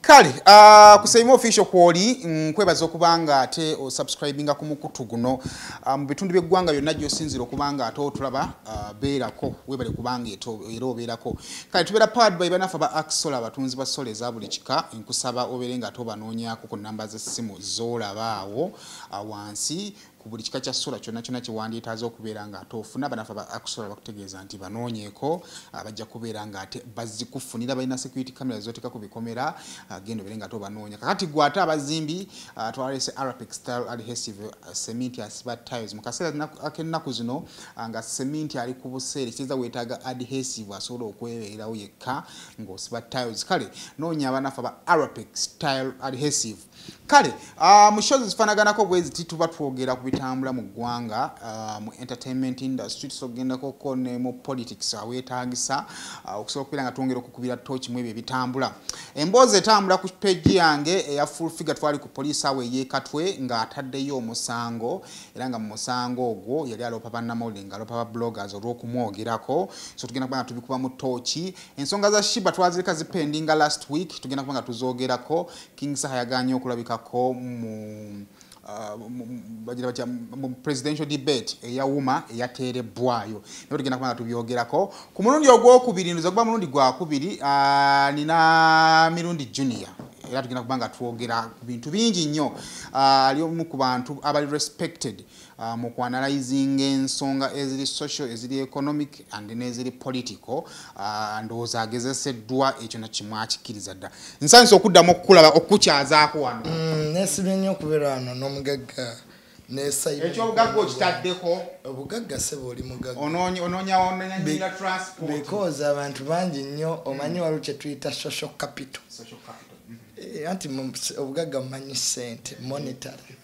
Kale, kusema official kwoli nkwebaza okubanga ate o subscribinga ku mukutu guno mu bitundu by'eggwanga byonna gy'osinzira okubanga ate otulaba beerako webale kubanga era obeerako. Kale tubeera powered by banafa ba Axola abatunzi ba sola eza buli kika nkusaba obeere nga tobanoonyaako ku namba z'essimu z'olaba awo wansi buli kika kya sola kyonna kyonna kiwandiitaaza okubeera nga ate ofuna banafa ba Axola bakutegeeza nti banoonyeeko bajja kubeera nga ate bazikufunira balina security camera zoteeka ku bikomera genda obeere nga tobanoonya kakati gwe ate abazimbi twalese Arabic style adhesive cement asiba tiles mu kaseera ak'ennaku zino nga cement ali ku buseere kiza weetaaga adhesive asobola okwebeerawo yekka ng'osiba tiles. Kale noonya abanafa ba Arabic style adhesive. Kale mu shows zifanaganako bwezi tituba twogera ku bitambula mu ggwanga mu entertainment industry tusogendako ko ne mu politics aweetaagisa okusobola okubeera nga twongera okukubira torch mu ebyo ebitambula. Emboozi etambula ku page yange eya full figure twali ku police awe yeekatwe nga ataddeyo omusango era nga mu musango ogwo yali alopa bannamawulire nga alopa ba bloggers olw'okumwogerako so tugenda kubanga tubikuba mu torch. Ensonga za Shiba twazireka zipendinga last week tugenda kubanga tuzoogerako. King Saha yaganye okulabikako mu presidential debate eyawuma eyateerebbwayo naye tugenda kubanga tubyogerako ku mulundi ogwokubiri nduza kuba mulundi gwakubiri nina Mirundi Junior era tugenda kubanga twogera ku bintu bingi nnyo ali omu ku bantu abali respected mu kuanalyzing ensonga eziri social eziri economic and neziri political ndowooza agezeseddwa ekyo nakimu akikkiriza dda nsanisa okuddamu okukulaba okukyazaako wano nesibye nnyo okubeera wano n'omugagga ekyo obugagga okitaddeko obugagga sebo oli mugagga onoonya transport because abantu bangi nnyo omanyi waliwo kye tuyita social capital anti obugagga mumanyi ssente monetary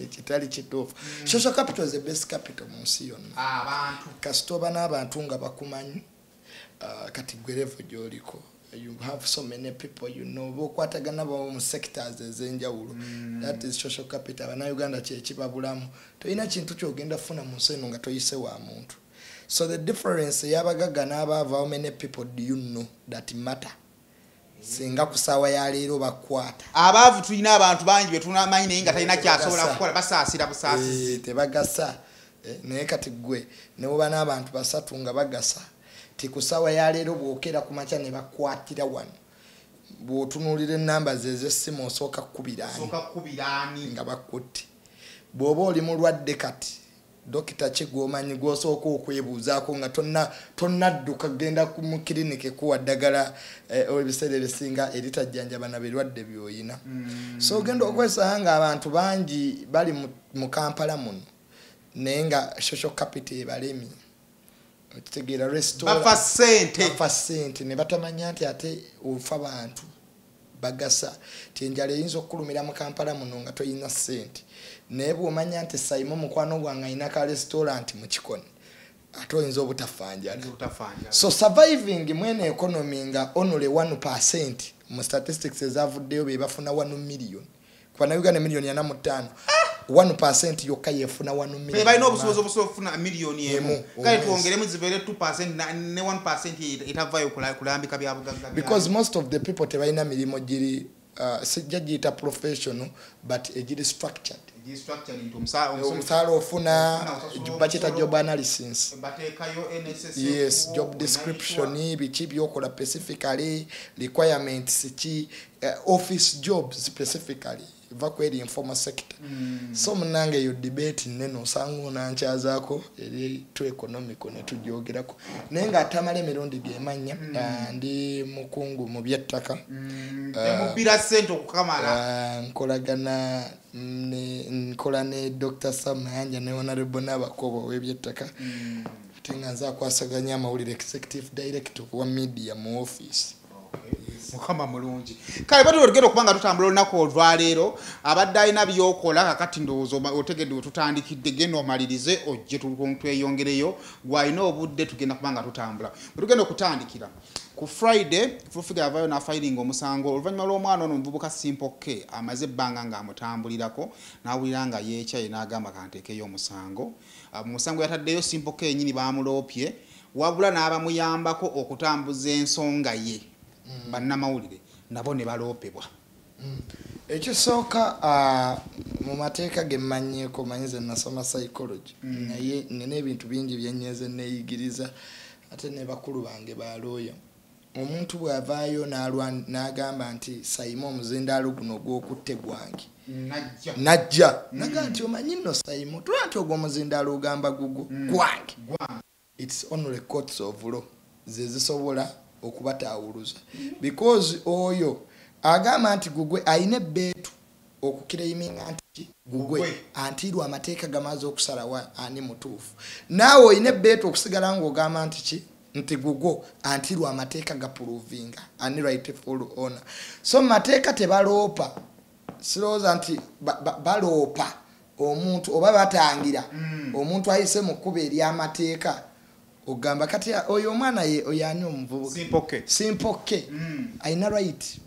kitali kituufu. Social capital is the best capital mu nsi yonna kasita oba n'abantu nga bakumanyi kati gwe level gy'oliko you have so many people you know bokwatagana bo mu sectors ez'enjawulo that is social capital. Bannayuganda kyekibabulamu toyina kintu kyogenda funa mu nsi eno nga toyise wa muntu. So the difference y'abagagga n'abaava, how many people do you know that matter? Singa kusawa ya leero bakwata abaavu tulina abantu bangi be tunamanyi naye nga talina kyasobola kukola basaasira busaasisi tebagasa naye kati gwe ne woba n'abantu basatu nga bagasa ti kusawa ya leero bwokera ku makya ne bakwatira wano bw'otunuulira ennamba z'essimu osooka kubiraani nga bakutte bw'oba oli mulwadde kati dokita kigwomanyi gwosooka okwebuuzaako nga tonnadduka genda mu kiriniki kuwa ddagala ebiseera ebisinga eritajjanjaba na birwadde by'oyina. So ogenda okwesanga nga abantu bangi bali mu Kampala muno naye nga social capital ebalemi okitegeera bafa ssente ne batamanya nti ate ofa bantu bagasa ti enjala eyinza okukulumira mu Kampala muno nga toyina ssente naye bw'omanya nti Saimo mukwano gwange ayina ka restaurant mu Kikoni ate oyinza obutafanjala. So surviving mwene economy nga only 1% mu statistics ezavuddeyo be bafuna 1 million kwa na Uganda million ya 45 1% yokka yefuna 1 million balina obusobozi obufuna milioni emu kale tuwongeremu zibeere 2% ne 1% etavayo kulambika bya bugagga because most of the people tebalina milimo giri sijja giyita professional but egiri structured into omusaala ofuna bakita job analysis yes job description biki byokola specifically requirements ki office jobs specifically vakweri informal sector. So munange yo debate neno osanga onankyazaako eri to economic ne tujyogerako naye nga atamala emirundi gyemanya ndi mukungu mu byettaka mubira ssente okukamala nkola ne Dr. Sam Mayanja ne Honorable Nabakobo w'ebyettaka tenga nza kwasaganya amawulire executive director wa media mu office mukama mulungi. Kale batu olugendo kubanga tutambula olunaku olwaleero abadde alina byokola kakati ndowooza otegedde tutandikidde genda omalirize ojje tweyongereyo gwalina obudde tugenda kubanga tutambula tugenda okutandikira ku Friday Fufiga avayo na filing omusango oluvannyuma lw'omwana ono omuvubuka Simple K amaze ebbanga ng'amutambulirako n'awulira nga yeekyaye n'agamba kanteekeyo omusango. Musango yataddeyo Simple K nyini baamuloopye wabula n'abamuyambako okutambuza ensonga ye bannamawulire nabo ne baloopebwa. Ekisooka mu mateeka ge mmanyeeko manyize nasoma psychology naye nina ebintu bingi byennyeze neeyigiriza ate ne bakulu bange balooya. Omuntu bw'avaayo n'agamba nti sayima omuzindaalo guno gw'okutte gwange najja naga nti omanyi nno sayima otula nti ogwo omuzindaalo ogamba gugwo gwange. It's only courts of law ze zisobola okubataawuluza because oyo agamba nti gugwe ayina ebbeetu okukiraiminga nti gugwe antirwa amateeka gamaze okusalawa ani mutuufu naawe oyina ebbeetu okusigala ng'ogamba nti ki nti gugwo antirwa amateeka gapuruvinga ani rightful owner. So mateeka tebaloopa sirowooza nti baloopa omuntu oba batangira omuntu ayise mu kkuba ery'amateeka ogamba kati oyo omwana ye oyani omuvubuka simpoke ayina right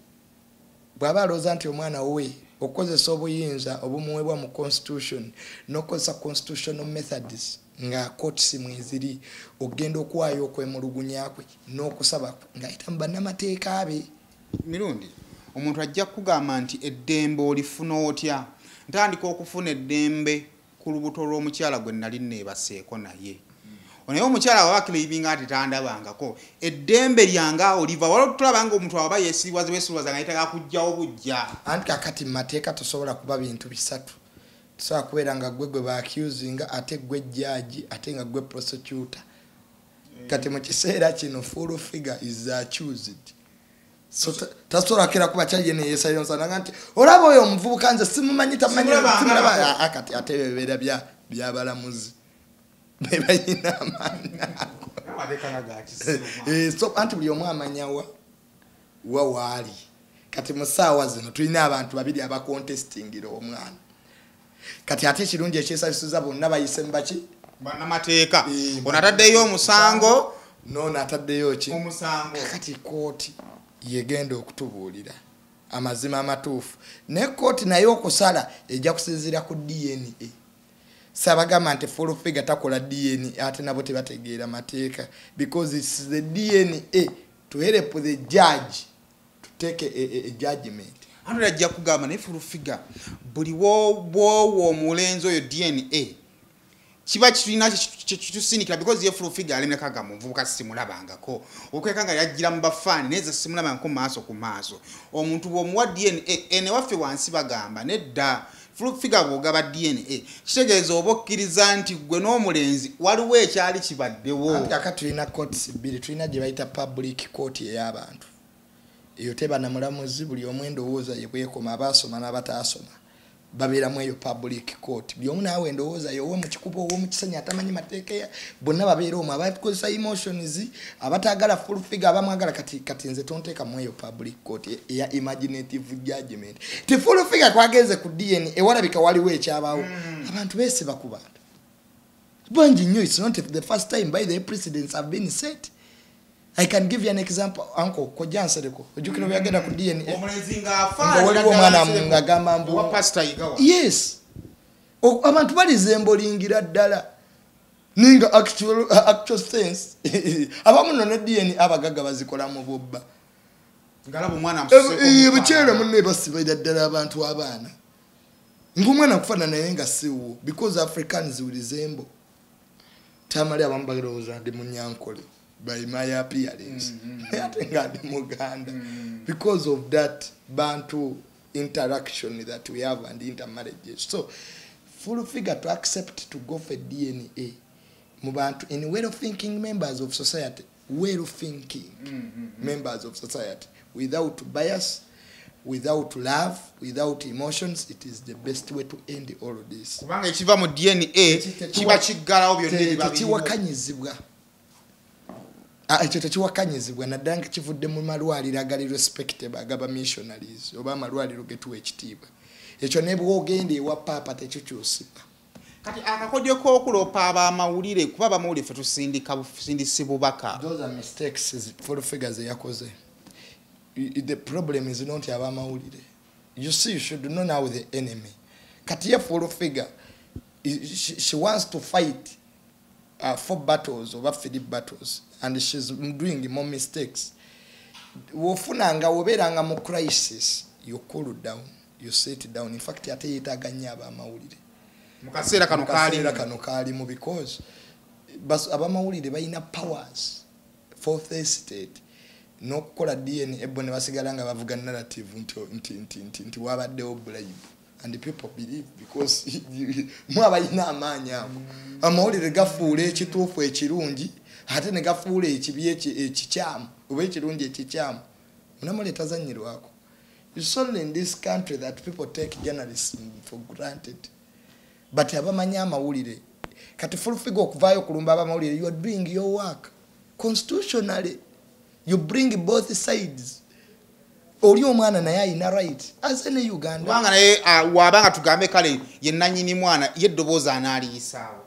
bw'aba alowooza nti omwana we okukozesa obuyinza obumuweebwa mu constitution n'okukozesa constitutional methods nga courts mweziri ogenda okuwaayo okwemulugunya kwe n'okusaba ng'ayita mu bannamateeka be. Mirundi omuntu ajja kugamba nti eddembe olifuna otya ntandika okufuna eddembe ku lubuto lw'omukyala gwe nali neebaseeko naye onaye omukyala wabakiribinga ati tandabangako eddembe lyanga oliva wala tulabanga omuntu aba yeesirwaza nga yitaka kujjawo bujja anti kakati mu mateeka tosobola kuba bintu bisatu tosobola kubeera nga gwe baakusinga ate gwe jjaaji ate nga gwe prosecutor kati mu kiseera kino full figure is accused. So tasobola kera kuba kyaye ne yeesayonsa nanga nti olaba oyo omuvubuka nze simumanyi tamanyi akati ate bebeera byabalamuzi bebayina amanako so anti buli omu amanyawa wawaali kati mu ssaawa zino tulina abantu babiri abakontestingira omwana kati ate ekirungi ekyesabisuza bonna bayise mu baki bannamateeka ono ataddeyo omusango noono ataddeyo ki omusango kati kooti yegenda okutubuulira amazima amatuufu ne kooti naye okusala ejja kusinziira ku DNA sabagamba nti full figure takola DNA ate nabo tebategeera mateeka because it's the DNA to help the judge to take a judgment. Ando ajja kugamba ne full figure buli wo omulenzi oyo DNA kiba kitulina kitusinikira because ye full figure alemeka mu nvubuka simulabangako okwekanga yajjira mu bafaani neze simulabangako maaso ku maaso omuntu bw'omuwa DNA ene waffe wansi bagamba nedda full figure bw'ogaba DNA kitegeeza oba okkiriza nti gwe n'omulenzi waliwo ekyali kibaddewo. Anti aka tulina courts bbiri tulina gye bayita public court ey'abantu eyo teba na mulamuzi buli omwendo wooza ye bwekoma abaasoma n'abataasoma babeeramu eyo public court buli omu naawe endowooza yowe mu kikubo owo mu kisenya atamanyi mateeka bonna babeera omwo abakozesa emotions abataagala full figure abamwagala kati nze tonteeka mu eyo public court eya imaginative judgment ti full figure twagenze ku DNA ewalabika waliwo ekyabaawo abantu beesiba ku bantu bangi nnyo. It's not the first time by the precedents have been set. I can give you an example. Uncle Kojansereko. Ojukino byagenda ku DNA. Omulenzi ng'afa waliwo omwana ng'agamba mbu wa pastor Igawa. Yes. Abantu balizembolingira ddala. Ninga actual sense. Abamu ne DNA abagaga bazikola mu bubba. Ngalabo mwana amuseko. Bukyera munne basibaira ddala abantu abaana. Ngumwana kufana naye nga siwo because Africans will resemble. Tamali abambagiroza ndi munyankole. By my appearance, because of that Bantu interaction that we have and intermarriages. So, full figure to accept to go for DNA, Mubantu in way of thinking members of society, way of thinking members of society, without bias, without love, without emotions, it is the best way to end all of this. Kubanga ekiva mu DNA kiba kiggalawo byonna ebibabiriwo. Ekyo tekiwakanyizibwa naddala nga kivudde mu malwaliro agali respectable agaba missionaries oba amalwaliro getuwa ekitiibwa ekyo ne bw'ogenda ewa paapa tekikyusibwa. Kati akakodyo k'okuloopa ab'amawulire kuba abamawulire ffe tusindisi bubaka. Those are mistakes full figures yakoze. The problem is not ab'amawulire. You see, you should know now the enemy. Kati ye full figure she wants to fight 4 battles over 3 battles and she's doing more mistakes. wofunanga woberanga mu crisis you cool down you sit down in fact ate yetaganya abamawulire mukasera kano kali mu because bas abamawulire bayina powers fourth estate nokukola DNA ebone basigala nga bavuga narrative nti wabaddewo bribe and the people believe because mwabayina amanya amawulire gafuula ekituufu ekirungi ate ne gafuula ekibi ekikyamu oba ekirungi ekikyamu munamuleta zanyirwako. It's only in this country that people take journalism for granted. But abamanya amawulire kati full figure okuvaayo kulumba abamawulire you are doing your work constitutionally. You bring both sides. Oli omwana naye ayina right as in Uganda. Wanga naye wabanga tugambe kale ye nanyini mwana ye ddoboozi anaaliyisaawo.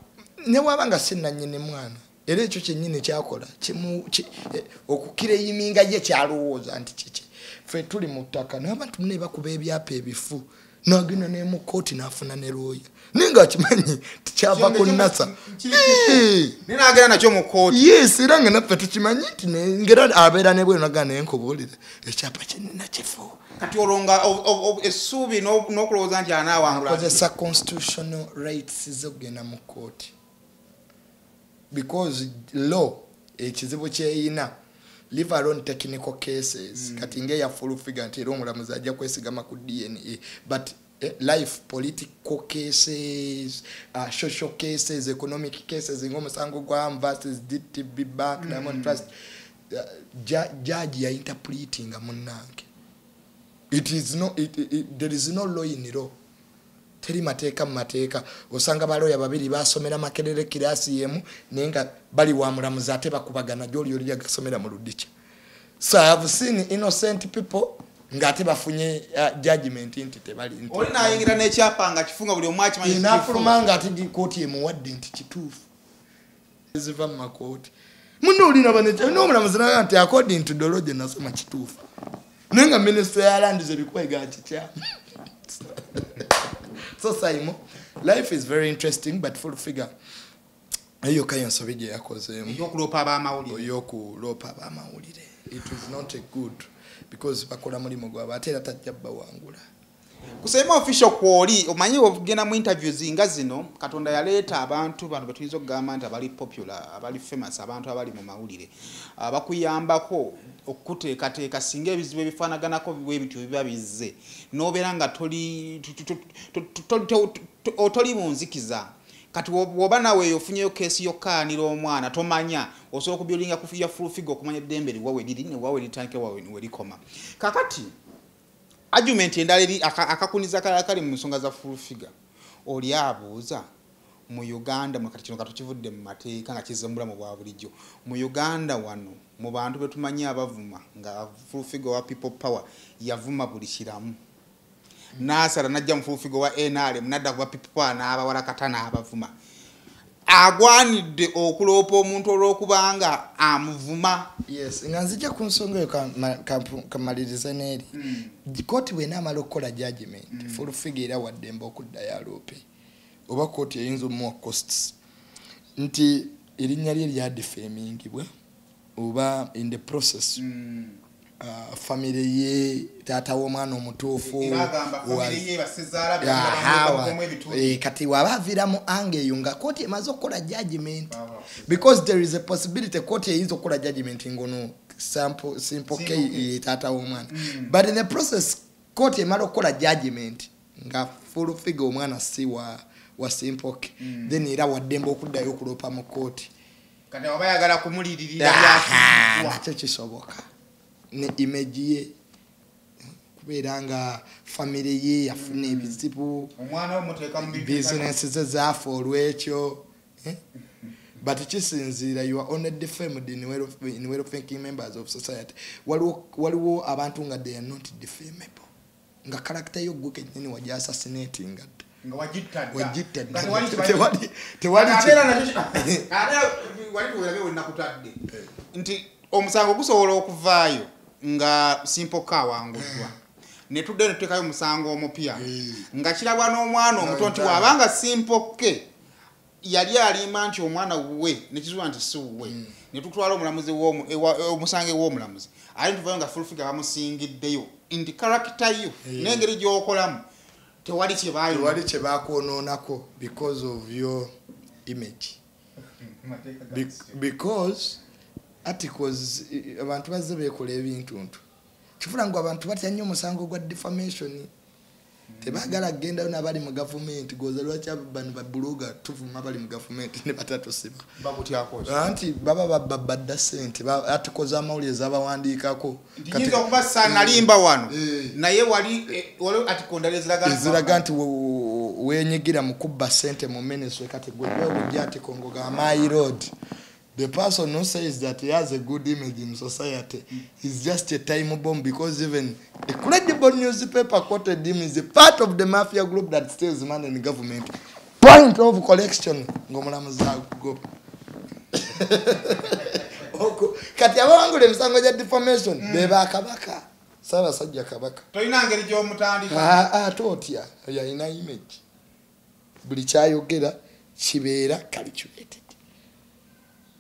Ne wabanga si nanyini mwana era ekyo kyennyini kyakola okukira eyiminga ye kyalowooza nti kiki ffe tuli mu ttaka n'abantu ne bakuba ebyapa ebifu n'agenda ne mu kooti n'afuna ne looya naye ng'akimanyi tikyava ku nnasa n'agenda nakyo mu kooti. Yes, era nga naffe tukimanyi nti ngera abeera ne bwe naga naye nkubuulire ekyapa kyenina kifo kati olonga essuubi n'okulowooza nti anaawangula akozesa constitutional rights z'okugenda mu kooti because law ekizibu kyeyina leave alone technical cases kati ngeya full figure nti era omulamuzi ajja kwesigama ku DNA but life political cases social cases economic cases ng'omusango gwa versus DTB Bank Diamond Trust judge ya interpreting munange it is no there is no law in law teri mateeka mateeka osanga baloya babiri basomera makerere kirasi yemu nenga bali wa mulamuzi ate bakubagana joli yoli yagasomera mu ludicha. So I have seen innocent people ngate bafunye judgment nti tebali nti oli nayingira n'ekyapa nga kifunga buli omwa kimanyi inafulumanga ati kooti emuwadde nti kituufu ziva mu makooti muno olina banecha n'omulamuzi naga nti according to the law nasoma kituufu nenga minister ya land zebikuwega kikya. So Simon, life is very interesting but full figure eyo kayanso bije yakozemu yokulopa abamawulire yokulopa abamawulire it was not a good because bakola mulimo gwa batera tajja bawangula kusema official kwoli omanyi ogenda mu interviews nga zino Katonda yaleeta abantu bano betuyinza okugamba nti abali popular abali famous abantu abali mu mawulire bakuyambako okuteekateeka singa ebizibu ebifanaganako biwe bityo biba bizze n'obeera nga toli munzikiza kati woba nawe ofunyeyo keesi yokkaanira omwana tomanya osobola okubyulinga kufiya full figure okumanya eddembe liwawe liri ne wawe litandike wawe we likoma kakati argument endala eri akakuniza kali mu nsonga za full figure oli abuuza mu Uganda mu kati kino katukivudde mu mateeka nga kizembula mu bwa bulijjo mu Uganda wano mu bantu betumanyi abavuma nga full figure wa people power yavuma buli kiramu nasara najja mu full figure wa NRM nadda kuba people power n'abawala katana abavuma agwanidde okulopa omuntu olw'okubanga amuvuma. Yes, nganzija ku nsonga kamaliriza n'eri kooti bw'enaamala okukola judgment full figure era waddembe okudda yalope oba kooti eyinza omuwa costs nti erinnya lye lyadifamingibwa oba in the process family ye taata w'omwana omutuufu kati wabaviramu ange eyo nga kooti emaze okukola judgment because there is a possibility kooti eyinza okukola judgment ngono simple k taata w'omwana but in the process kooti emala okukola judgment nga full figure omwana si wa simple k then era waddembe okuddayo okulopa mu kooti kati oba yagala kumulirira byakizibwa nakyo kisoboka ne image ye kubeera nga family ye yafuna ebizibu omwana omuteeka mu business ze zaafa olwekyo but kisinziira you are only defamed in way of thinking members of society waliwo abantu nga they are not defamable nga character yo gwe kenyini waja assassinating nga wajittadde tewali nakutadde nti omusango gusobola okuvaayo nga simple ka wanguddwa ne tudde ne tuteekayo omusango omupya nga kirabwa n'omwana omuto nti wabanga simple ke yali alimba nti omwana wuwe nekizuwa nti si wuwe ne tutwala omulamuzi omusange w'omulamuzi ali tuvayo nga full figure bamusingiddeyo nti character yo n'engeri gy'okolamu tewali kye bakwonoonako because of your image. Because articles abantu bazze beekola ebintu ntu kifuna ngu abantu batya nnyo omusango gwa defamation tebaagala kugendayo n'abali mu gavumenti goza lwaki bano babuluga tuvuma bali mu gavumenti ne batatusiba anti baba babadda ssente articles z'amawulire z'abawandiikako yinza okuba nalimba wano naye wali article ndala eziraga nti wenyigira mu kubba ssente mu ministry kati gwe ojja article ngoga my road. The person who says that he has a good image in society is just a time bomb, because even a credible newspaper quoted him as a part of the mafia group that steals money in the government. Point of collection. Kati abangule msango ya defamation beba kabaka. Saba sajja kabaka. Toyina ngeri gyo mutandika. Totya ya ina image. Buli kyayogera kibeera calculated.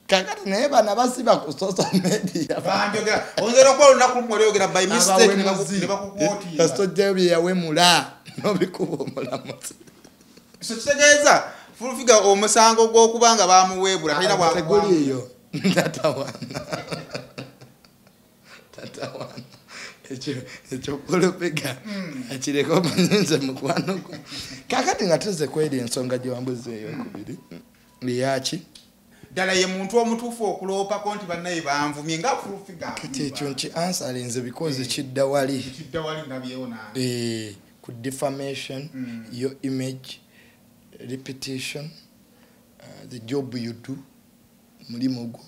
Kakati naye bana basiba ku social media banjogera onzera kwa lunaku mweyogera by mistake ne bakukwoti kastojja yawemula nobikuba omulamuzi so kitegeeza full figure omusango gw'okubanga bamuweebula talina bwateguliyo tatawana ekyo kulupega akireka omanyize mukwano gwo kakati nga tuze kweri ensonga gye wambuzeeyo okubiri liyaki dala ye muntu omutuufu okuloopa konti bannaye banvumye nga full figure kati ekyo nki answerinze because kidda wali nabyewo ku defamation your image repetition the job you do mulimu gwo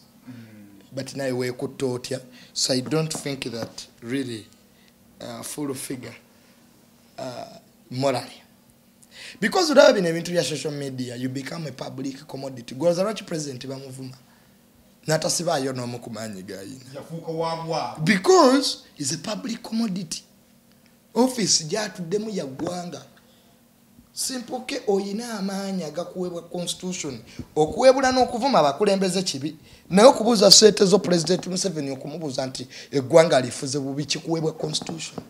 but naye weekutta otya. So I don't think that really full figure morally. Because you have been into your social media, you become a public commodity. Goza lwaki president bamuvuma. Natasiba yo no mukumanyi gayina. Yafuuka wabwa. Because he's a public commodity. Office gyatuddemu ya gwanga. Simple ke oyina amaanyi agakuweebwa constitution. Okuweebula n'okuvuma abakulembeze kibi. Naye okubuuza sente zo President Museveni okumubuuza nti eggwanga lifuze bubi kikuweebwa constitution.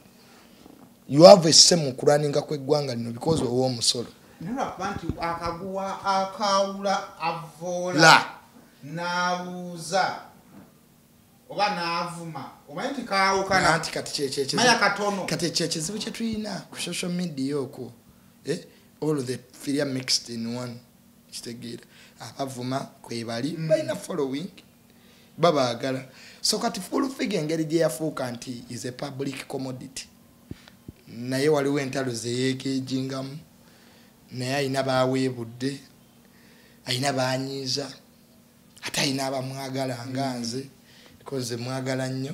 You have a same kuraninga kw'eggwanga lino because of omusolo. Nula bantu akaguwa akawula avola nabuuza oba naavuma omanyi nti kaawukana anti kati maya katono kati ekizibu kye tulina ku social media okwo all of the three mixed in one kitegeera abavuma kwebali balina following babaagala so kati full figure engeri gye yafuuka nti is a public commodity naye waliwo entalo zeyeekejingamu naye ayina baweebudde ayina banyiiza ate ayina abamwagala nga nze because mwagala nnyo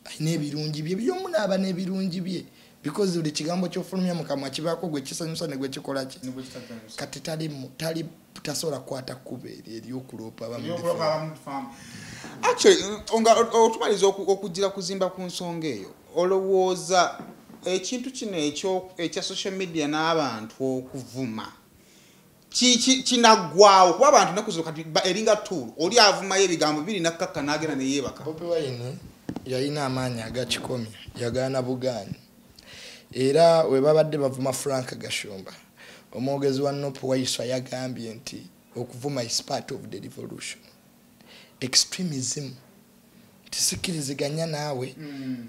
ayina ebirungi bye byomunaaba n'ebirungi bye because buli kigambo ky'ofulumya mu kamwa kibaako gwe kisanyusa ne gwe kikola ki kati tali tasobola kukwata kkuba ery'okuloopa abamu. Actually otumaliza okugira kuzimba ku nsonga eyo olowooza ekintu kino ekya social media n'abantu okuvuma kinaggwawo kuba abantu nakuzo kati eringa tool oli avumayo ebigambo biri nakkakka n'agenda ne yeebaka. Bobi Wine yalina amaanyi agakikomya yagaana bugaanyi era we babadde bavuma Frank Gashumba omwogezi wa Nopu Waiswa yagambye nti okuvuma is part of the revolution. Extremism tisikiriziganya naawe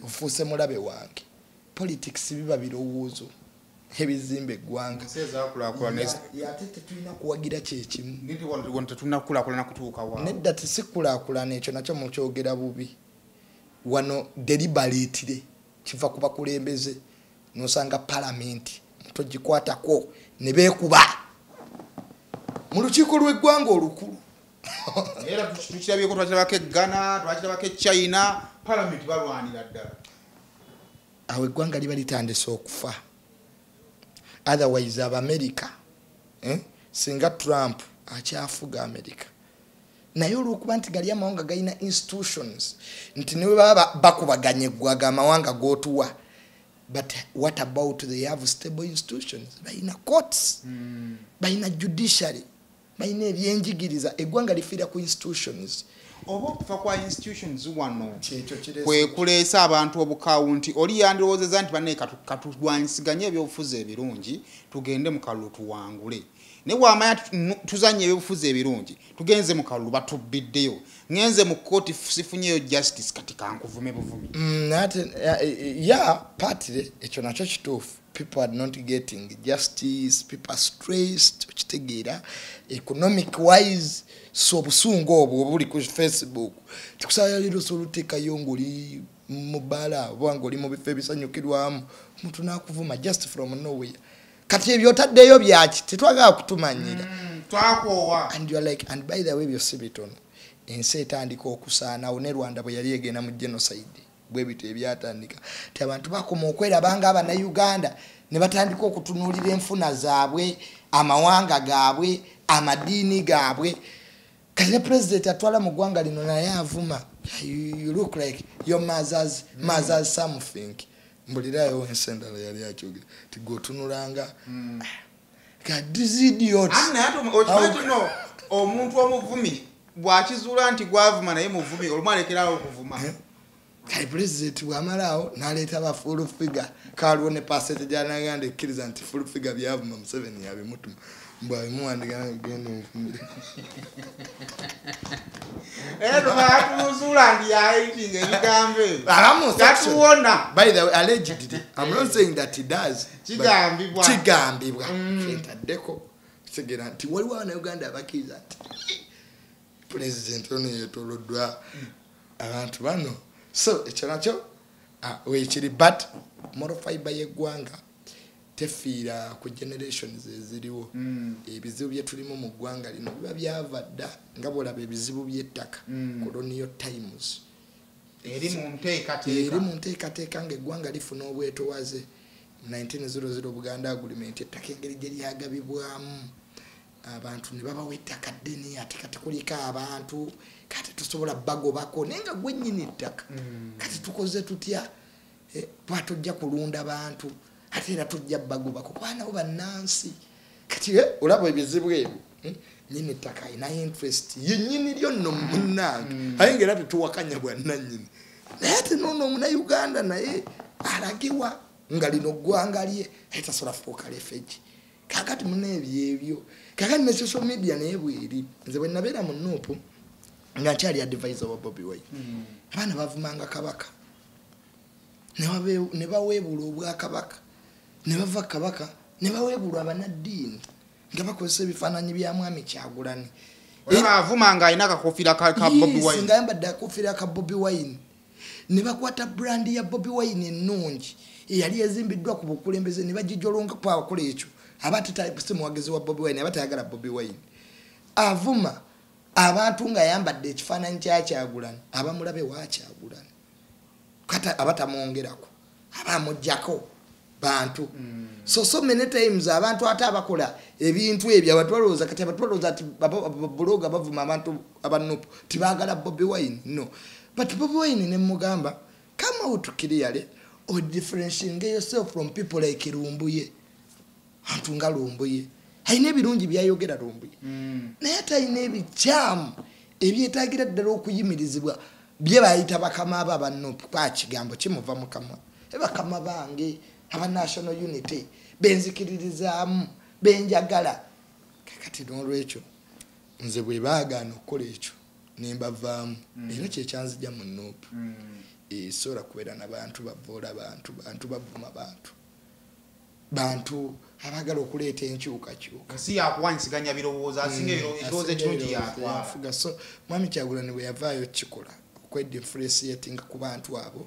ofuuse mulabe wange. Politics biba birowoozo ebizimba eggwanga yate tulina kuwagira kyekimu tetulina kukulaakulana kutuuka wa nedda tisikulaakulana ekyo nakyo mukyogera bubi wano deliberately kiva ku bakulembeze nosanga palamenti togikwatako ne beekuba mu lukiiko lw'eggwanga olukulu era tukirabyeko twakirabako eggana twakirabako echina palamenti balwanira ddala awo eggwanga liba litandise okufa. Otherwise America singa Trump akyafuga America naye olw'okuba nti gali amawanga galina institutions nti niwe baba bakubaganya eggwaga amawanga gootuwa. But what about they have stable institutions? Balina courts, balina judiciary, bayina ebyenjigiriza eggwanga lifiira ku institutions oba okufa kwa institutions wano kwe kuleesa abantu obukaawu nti oli yandirowoozeza nti banne katulwanyisiganye ebyobufuzi ebirungi tugende mu kalulu tuwangule ne bw'amanya tuzanye ebyobufuzi ebirungi tugenze mu kalulu batubbiddeyo ngenze mu kkooti sifunyeyo justice kati kankuvume buvumi partly ekyo nakyo kituufu people are not getting justice people are stressed okitegeera economic wise so obusungu obwo buli ku Facebook tikusaya lero soluteekayo ng'oli mu bbaala oba ng'oli mu bifo ebisanyukirwamu omuntu n'akuvuma just from nowhere kati ebyo otaddeyo byaki tetwagala kutumanyira twakoowa and you are like and by the way byose bitono ensi etandika okusaanawo ne Rwanda bwe yali egenda mu genocide bwe bito ebyatandika ti abantu bakoma okwerabanga abannayuganda ne batandika okutunuulira enfuna zaabwe amawanga gaabwe amadiini gaabwe kati ne president atwala mu ggwanga lino naye avuma you look like your mother's something mbulirayo ensendala yali akyogera ti gwotunulanga kadizidiots omuntu omuvumi bw'akizuula nti gwavuma naye muvumi olumwalekerawo okuvuma kale president bw'amalaawo n'aleeta ba full figure kaaliwo ne pasete gyanaganda ekkiriza nti full figure byavuma Museveni yabimutuma bwabimuwandigana genda omufumire batumuzuula ndi yayitinga ebigambo ebyo by the way allegedly I'm not saying that he does kigambibwa entaddeko kitegera nti waliwo Abannayuganda abakkiriza nti president ono yeetoloddwa abantu bano so ekyo nakyo weekiri but moral fiber y'eggwanga tefiira ku generations eziriwo ebizibu bye tulimu mu ggwanga lino biba byava dda nga bw'olaba ebizibu by'ettaka colonial times eri mu nteekateeka ng'eggwanga lifuna obwetowaze 1900 Buganda agreement ettaka engeri gye lyagabibwamu abantu ne babawa ettaka ddene ate kati kuliko abantu kati tusobola bagobako naye nga gwe nnyini ettaka kati tukoze tutya twatujja kulunda bantu ate era tujja bagobako kubanawo bannansi kati olaba ebizibu ebyo nnyini ettaka alina interest yennyini lyo nno munnange aye ngaera tetuwakanya bwannannyini naye ate noono omunayuganda naye alagibwa nga lino ggwanga lye aye tasobola fuuka refegi kakati muneebyebyo kakati ne social media naye bweri nze bwe nabeera mu Nuupu nga nkyali advisor wa Bobi Wine abaana bavumanga kabaka ne baweebula obwakabaka ne bava kabaka ne baweebulwa abannaddiini nga bakozesa ebifaananyi bya mwami Kyagulanyi avumanga alina akakofiira ka Bobi Wine nga yambadde akakofiira ka Bobi Wine ne bakwata brandi ya Bobi Wine ennungi eyali ezimbiddwa ku bukulembeze ne bagijolonga ku abakola ekyo abatetaipuse muwagezi wa Bobi Wine abatayagala Bobi Wine avuma abantu nga yambadde ekifaananyi kya Kyagulanyi abamulabe wa Kyagulanyi kata abatamwongerako abamujjako bantu so many times abantu ate abakola ebintu ebyo abatwalooza kati abatwalooza ati bloga bavuma abantu abanupu tibagala Bobi Wine no but Bobi Wine ne mugamba come out clearly or differentiate yourself from people like Lumbuye antu nga Lumbuye haine birungi byayogera Lumbuye naye ate haine ebikyamu ebyetaagira ddala okuyimirizibwa bye bayita bakama abo abanupu kwa kigambo kimuva mukama bakama bange aba national unity benzikiririzaamu benjagala kakati n'olwekyo nze bwe baagaana okukola ekyo nembavaamu era kyekyanzija mu Nuupu esobola kubeera n'abantu bavoola bantu bavuma bantu abagala okuleeta enkyukakyuka si yakuwanyisiganya birowoozo asinga ebirowoozo ekirungi yafuga so mwami Kyagulanyi bwe yavaayo kikola okwedifferentiatinga ku bantu abo